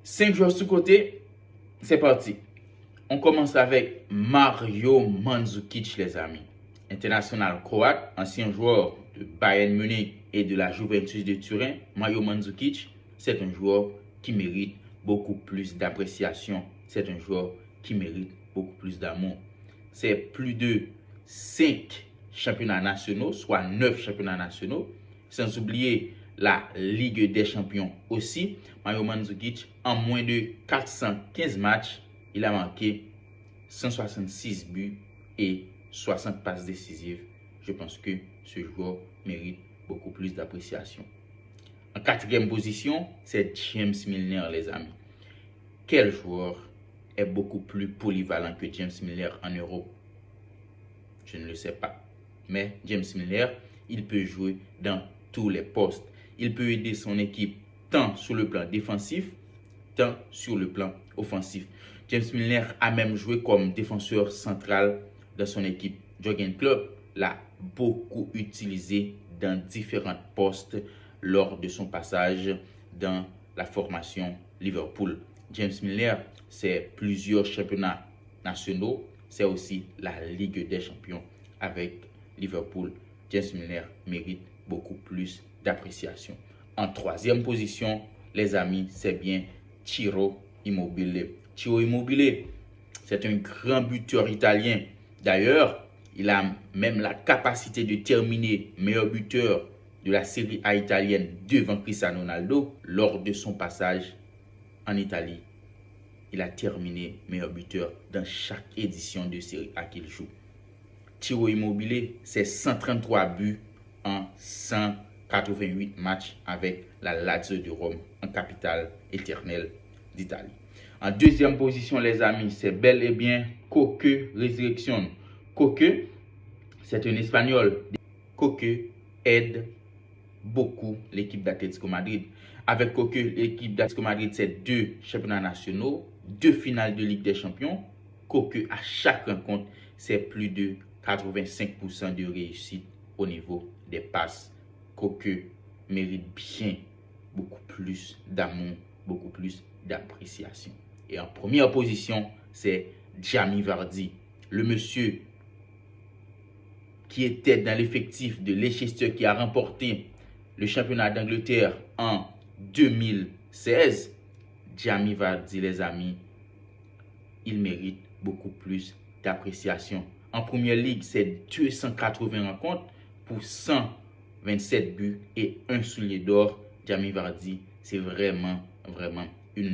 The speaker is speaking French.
5 joueurs sous côté, c'est parti. On commence avec Mario Mandzukic, les amis. International croate, ancien joueur de Bayern Munich et de la Juventus de Turin, Mario Mandzukic, c'est un joueur qui mérite beaucoup plus d'appréciation. C'est un joueur qui mérite beaucoup plus d'amour. C'est plus de 5 championnats nationaux, soit 9 championnats nationaux, sans oublier la Ligue des Champions aussi. Mario Mandzukic, en moins de 415 matchs, il a marqué 166 buts et 60 passes décisives. Je pense que ce joueur mérite beaucoup plus d'appréciation. En quatrième position, c'est James Milner, les amis. Quel joueur est beaucoup plus polyvalent que James Milner en Europe? Je ne le sais pas. Mais James Milner, il peut jouer dans tous les postes. Il peut aider son équipe tant sur le plan défensif, tant sur le plan offensif. James Milner a même joué comme défenseur central dans son équipe. Jürgen Klopp l'a beaucoup utilisé dans différents postes lors de son passage dans la formation Liverpool. James Milner, c'est plusieurs championnats nationaux, c'est aussi la Ligue des Champions avec Liverpool. James Milner mérite beaucoup plus d'appréciation. En troisième position, les amis, c'est bien Ciro Immobile. Ciro Immobile, c'est un grand buteur italien. D'ailleurs, il a même la capacité de terminer meilleur buteur de la Serie A italienne devant Cristiano Ronaldo lors de son passage en Italie. Il a terminé meilleur buteur dans chaque édition de Serie A qu'il joue. Ciro Immobile, c'est 133 buts en 188 matchs avec la Lazio de Rome en capitale éternelle d'Italie. En deuxième position, les amis, c'est bel et bien Coque Resurrection. Coque, c'est un Espagnol. Coque aide beaucoup l'équipe d'Atlético Madrid. Avec Coque, l'équipe d'Atlético Madrid, c'est 2 championnats nationaux, 2 finales de Ligue des Champions. Coque, à chaque rencontre, c'est plus de 85% de réussite au niveau des passes. Coque mérite bien beaucoup plus d'amour, beaucoup plus d'appréciation. Et en première position, c'est Jamie Vardy, le monsieur qui était dans l'effectif de Leicester, qui a remporté le championnat d'Angleterre en 2016. Jamie Vardy, les amis, il mérite beaucoup plus d'appréciation. En première ligue, c'est 280 rencontres pour 127 buts et 1 soulier d'or. Jamie Vardy, c'est vraiment une